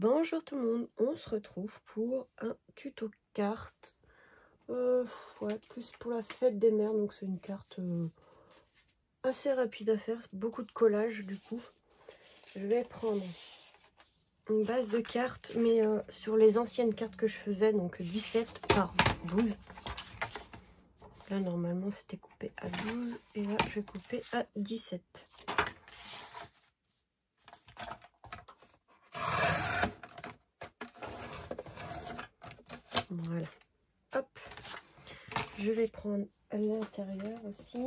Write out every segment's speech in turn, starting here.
Bonjour tout le monde, on se retrouve pour un tuto carte. Ouais, plus pour la fête des mères, donc c'est une carte assez rapide à faire, beaucoup de collage du coup. Je vais prendre une base de cartes, mais sur les anciennes cartes que je faisais, donc 17 par 12. Là normalement c'était coupé à 12 et là je vais couper à 17. Voilà, hop, je vais prendre à l'intérieur aussi,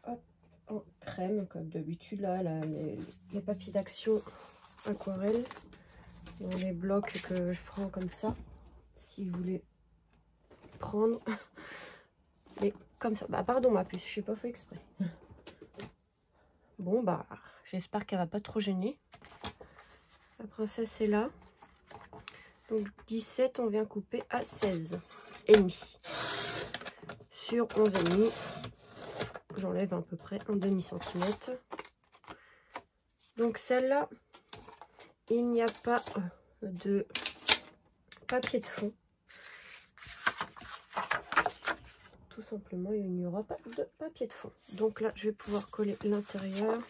hop, en crème comme d'habitude, là les papiers d'action aquarelle dans les blocs que je prends comme ça, si vous voulez prendre, mais comme ça. Bah pardon ma puce, je n'ai pas fait exprès. Bon bah j'espère qu'elle va pas trop gêner. La princesse est là. Donc 17, on vient couper à 16 et demi. Sur 11 et demi, j'enlève à peu près un demi-centimètre. Donc celle-là, il n'y a pas de papier de fond. Tout simplement, il n'y aura pas de papier de fond. Donc là, je vais pouvoir coller l'intérieur.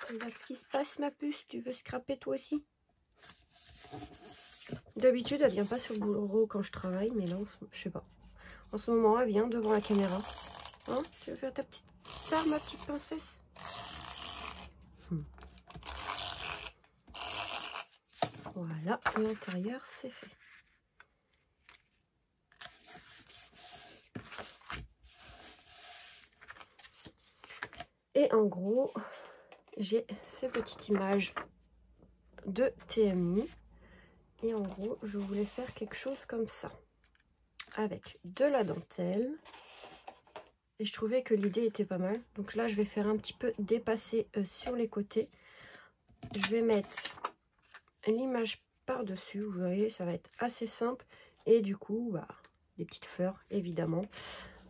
Regarde ce qui se passe, ma puce. Tu veux scraper toi aussi? D'habitude, elle vient pas sur le bureau quand je travaille, mais là, je sais pas. En ce moment, elle vient devant la caméra. Hein? Tu veux faire ta petite part, ma petite princesse? Voilà, l'intérieur, c'est fait. Et en gros, j'ai ces petites images de TMI. Et en gros, je voulais faire quelque chose comme ça. Avec de la dentelle. Et je trouvais que l'idée était pas mal. Donc là, je vais faire un petit peu dépasser sur les côtés. Je vais mettre l'image par-dessus. Vous voyez, ça va être assez simple. Et du coup, bah, des petites fleurs, évidemment.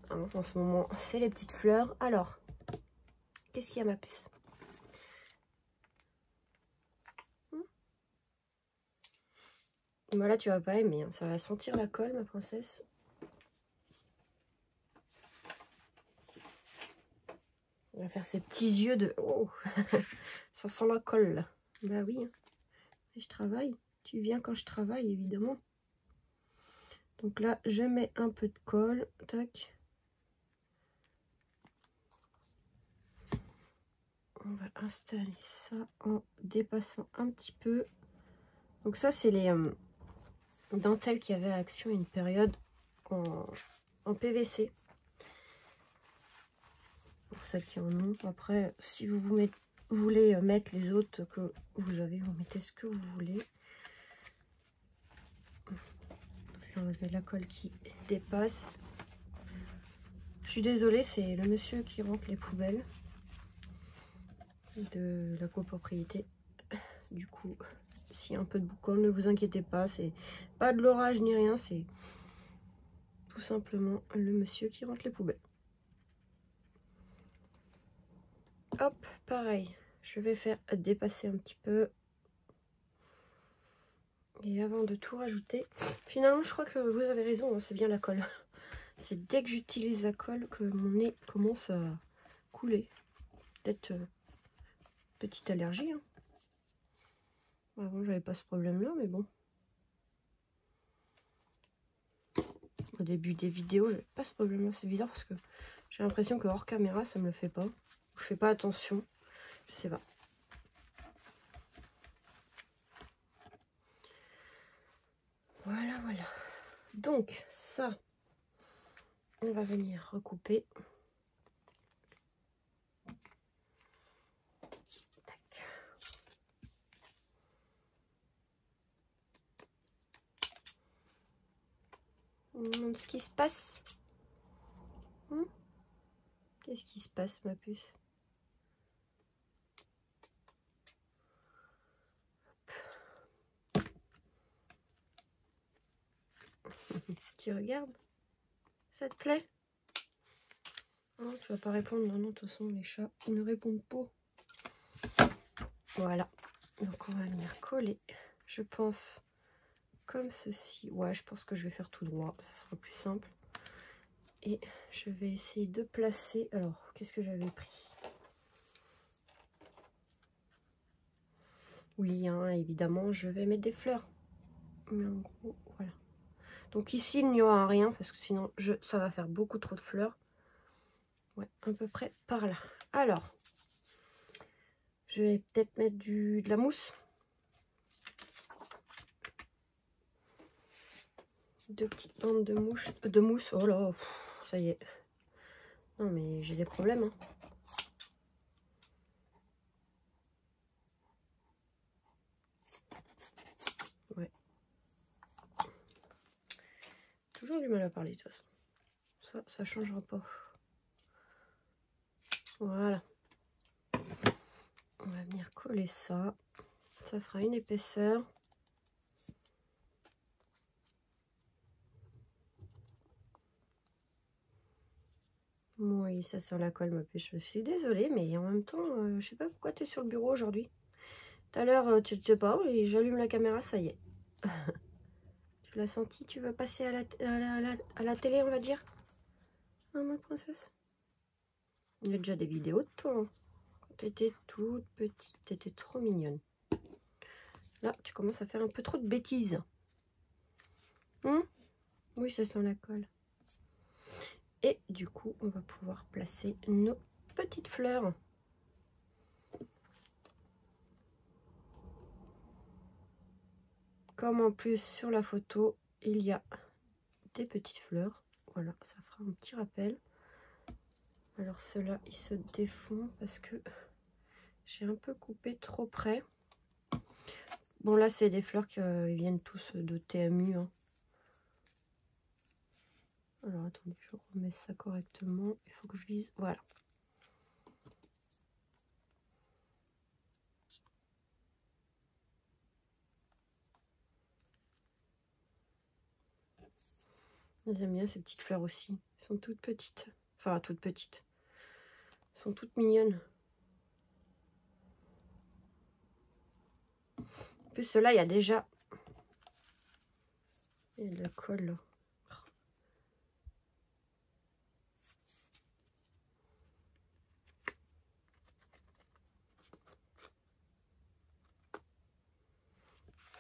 Hein, en ce moment, c'est les petites fleurs. Alors, qu'est-ce qu'il y a, ma puce? Voilà, tu vas pas aimer. Hein. Ça va sentir la colle, ma princesse. On va faire ces petits yeux de... Oh, ça sent la colle, là. Bah oui. Hein. Et je travaille. Tu viens quand je travaille, évidemment. Donc là, je mets un peu de colle. Tac. On va installer ça en dépassant un petit peu. Donc ça, c'est les dentelles qui avaient action une période en PVC. Pour celles qui en ont. Après, si vous voulez mettre les autres que vous avez, vous mettez ce que vous voulez. Je vais enlever la colle qui dépasse. Je suis désolée, c'est le monsieur qui rentre les poubelles de la copropriété. Du coup, s'il y a un peu de boucan, ne vous inquiétez pas, c'est pas de l'orage ni rien, c'est tout simplement le monsieur qui rentre les poubelles. Hop, pareil, je vais faire dépasser un petit peu. Et avant de tout rajouter, finalement je crois que vous avez raison, hein, c'est bien la colle. C'est dès que j'utilise la colle que mon nez commence à couler. Peut-être petite allergie. Hein. Avant j'avais pas ce problème là, mais bon. Au début des vidéos, j'avais pas ce problème là, c'est bizarre parce que j'ai l'impression que hors caméra ça me le fait pas. Je fais pas attention, je sais pas. Voilà, voilà. Donc ça, on va venir recouper. Tac. On me demande ce qui se passe. Qu'est-ce qui se passe, ma puce? Tu regardes? Ça te plaît? Oh, tu vas pas répondre. Non, non, de toute façon, les chats ne répondent pas. Voilà. Donc, on va venir coller, je pense, comme ceci. Ouais, je pense que je vais faire tout droit. Ça sera plus simple. Et je vais essayer de placer... Alors, qu'est-ce que j'avais pris? Oui, hein, évidemment, je vais mettre des fleurs. Mais en gros, voilà. Donc ici, il n'y aura rien, parce que sinon, ça va faire beaucoup trop de fleurs. Ouais, à peu près par là. Alors, je vais peut-être mettre de la mousse. 2 petites bandes de mousse. Oh là, pff, ça y est. Non, mais j'ai des problèmes, hein. Ouais. Toujours du mal à parler, de toute façon. Ça changera pas. Voilà. On va venir coller ça. Ça fera une épaisseur. Oui, ça sent la colle, ma pêche. Je suis désolée, mais en même temps, je sais pas pourquoi tu es sur le bureau aujourd'hui. Tout à l'heure, tu ne sais pas, et j'allume la caméra, ça y est. Tu l'as senti? Tu veux passer à la télé, on va dire? Hein, ma princesse? Il y a déjà des vidéos de toi, hein. Quand tu étais toute petite, tu étais trop mignonne. Là, tu commences à faire un peu trop de bêtises. Oui, ça sent la colle. Et du coup, on va pouvoir placer nos petites fleurs. Comme en plus sur la photo, il y a des petites fleurs. Voilà, ça fera un petit rappel. Alors ceux-là, ils se défont parce que j'ai un peu coupé trop près. Bon, là, c'est des fleurs qui viennent tous de TMU, hein. Alors, attendez, je remets ça correctement. Il faut que je vise. Voilà. J'aime bien ces petites fleurs aussi. Elles sont toutes petites. Enfin, toutes petites. Elles sont toutes mignonnes. En plus, ceux-là, il y a déjà... Il y a de la colle, là.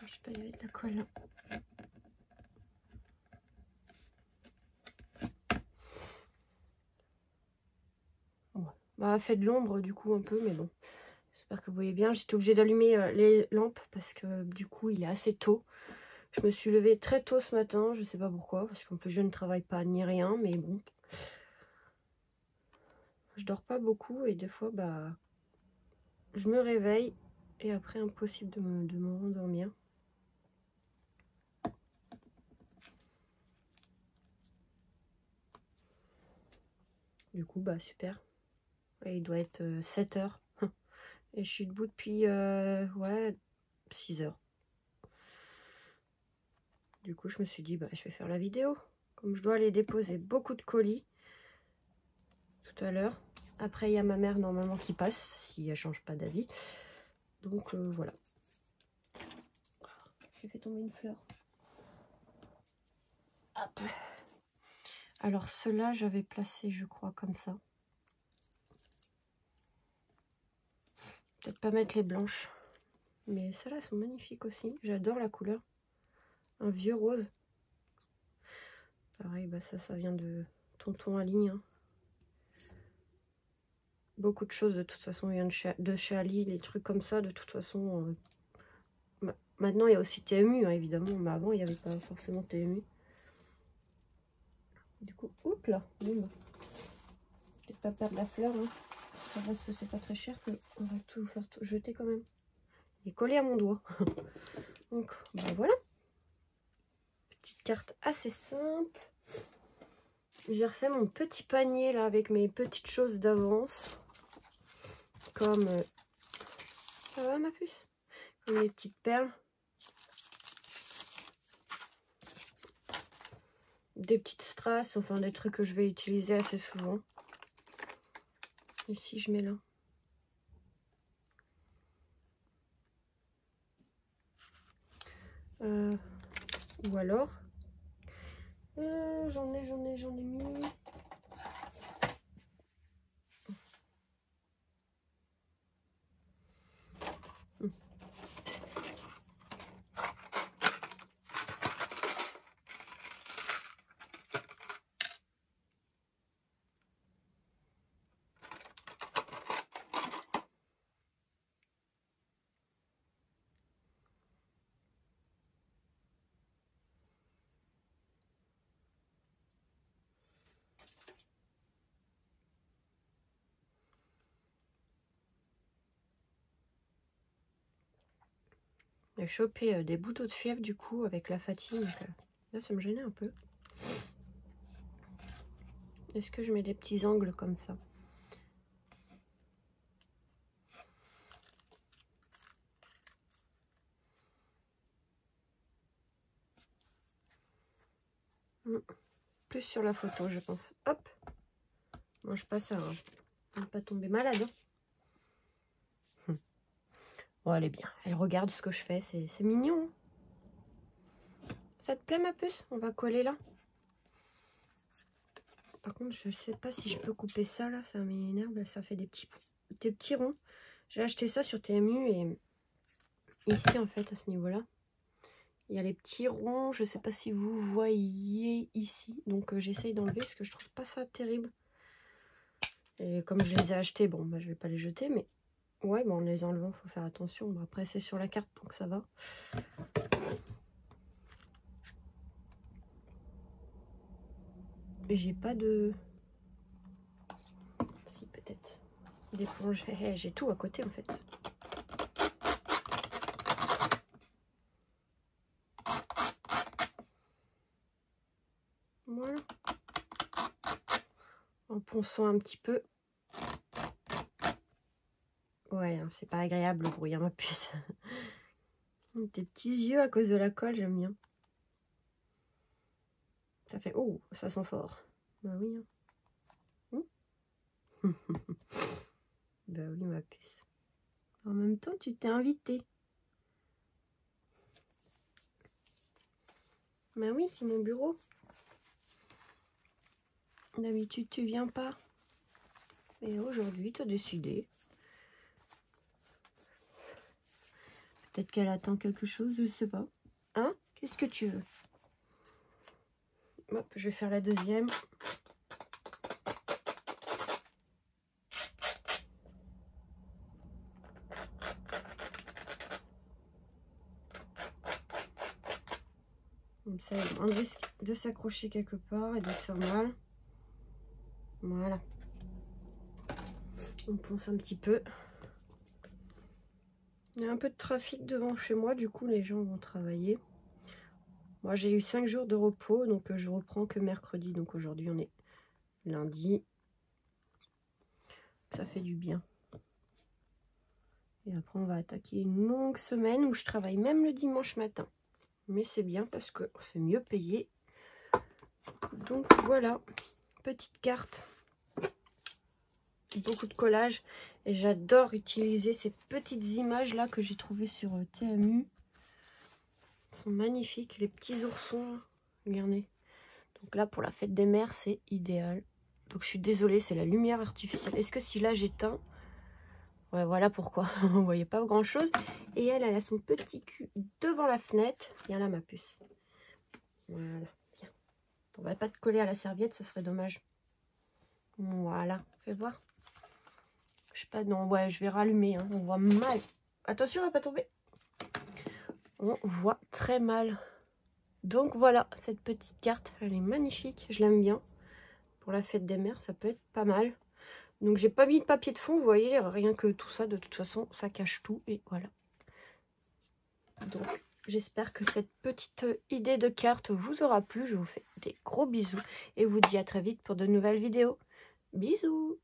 Je sais pas, il y avait de la colle, là. Bah, fait de l'ombre du coup un peu, mais bon. J'espère que vous voyez bien. J'étais obligée d'allumer les lampes parce que du coup il est assez tôt. Je me suis levée très tôt ce matin, je sais pas pourquoi, parce qu'en plus je ne travaille pas ni rien, mais bon. Je dors pas beaucoup et des fois bah je me réveille et après impossible de me rendormir. Du coup bah super. Et il doit être 7 h. Et je suis debout depuis ouais 6 h. Du coup je me suis dit bah je vais faire la vidéo. Comme je dois aller déposer beaucoup de colis tout à l'heure. Après il y a ma mère normalement qui passe si elle change pas d'avis. Donc voilà. J'ai fait tomber une fleur. Hop. Alors ceux-là j'avais placé je crois comme ça. Peut-être pas mettre les blanches. Mais celles-là sont magnifiques aussi. J'adore la couleur. Un vieux rose. Pareil, bah ça vient de Tonton Ali. Hein. Beaucoup de choses de toute façon viennent de chez Ali. Les trucs comme ça, de toute façon. Maintenant il y a aussi TMU hein, évidemment. Mais avant il n'y avait pas forcément TMU. Du coup, oups là. Bon, bah. Peut-être pas perdre la fleur. Hein. Parce que c'est pas très cher qu'on va tout faire jeter quand même. Il est collé à mon doigt. Donc bah voilà. Petite carte assez simple. J'ai refait mon petit panier là avec mes petites choses d'avance. Comme... ça va ma puce? Comme les petites perles. des petites strass, enfin des trucs que je vais utiliser assez souvent. Ici, je mets là. Ou alors, j'en ai mis. J'ai chopé des boutons de fièvre du coup avec la fatigue. Là, ça me gênait un peu. Est-ce que je mets des petits angles comme ça? Plus sur la photo, je pense. Hop. Mange pas ça, hein. Ne pas tomber malade. Hein. Bon, elle est bien. Elle regarde ce que je fais. C'est mignon. Ça te plaît, ma puce? On va coller là. Par contre, je sais pas si je peux couper ça là. Ça m'énerve. Ça fait des petits ronds. J'ai acheté ça sur TMU et ici, en fait, à ce niveau-là, il y a les petits ronds. Je sais pas si vous voyez ici. Donc, j'essaye d'enlever parce que je trouve pas ça terrible. Et comme je les ai achetés, bon, bah, je vais pas les jeter, mais ouais, bon, en les enlevant, faut faire attention. Bon, après, c'est sur la carte, donc ça va. J'ai pas de... Si, peut-être. D'éponge. J'ai tout à côté, en fait. Voilà. En ponçant un petit peu. Ouais, hein, c'est pas agréable le bruit, hein, ma puce. Tes petits yeux à cause de la colle, j'aime bien. Ça fait... Oh, ça sent fort. Bah oui. Hein. Bah oui, ma puce. En même temps, tu t'es invitée. Bah oui, c'est mon bureau. D'habitude, tu viens pas. Et aujourd'hui, tu as décidé. Peut-être qu'elle attend quelque chose, je sais pas. Hein? Qu'est-ce que tu veux? Hop, je vais faire la deuxième. Comme ça, il y a moins de risque de s'accrocher quelque part et de se faire mal. Voilà. On ponce un petit peu. Il y a un peu de trafic devant chez moi, du coup les gens vont travailler. Moi j'ai eu 5 jours de repos, donc je reprends que mercredi. Donc aujourd'hui on est lundi. Ça fait du bien. Et après on va attaquer une longue semaine où je travaille même le dimanche matin. Mais c'est bien parce que c'est mieux payé. Donc voilà, petite carte. Beaucoup de collage. Et j'adore utiliser ces petites images là que j'ai trouvées sur TMU. Elles sont magnifiques, les petits oursons. Regardez. Donc là pour la fête des mères c'est idéal. Donc je suis désolée, c'est la lumière artificielle. Est-ce que si là j'éteins... Ouais, voilà pourquoi. On voyait pas grand chose. Et elle a son petit cul devant la fenêtre. Viens là ma puce. Voilà, viens. On va pas te coller à la serviette, ça serait dommage. Voilà, fais voir. Je sais pas, non, ouais, je vais rallumer, hein. On voit mal. Attention, elle va pas tomber. On voit très mal. Donc voilà, cette petite carte, elle est magnifique. Je l'aime bien. Pour la fête des mères, ça peut être pas mal. Donc j'ai pas mis de papier de fond, vous voyez, rien que tout ça, de toute façon, ça cache tout. Et voilà. Donc j'espère que cette petite idée de carte vous aura plu. Je vous fais des gros bisous et vous dis à très vite pour de nouvelles vidéos. Bisous!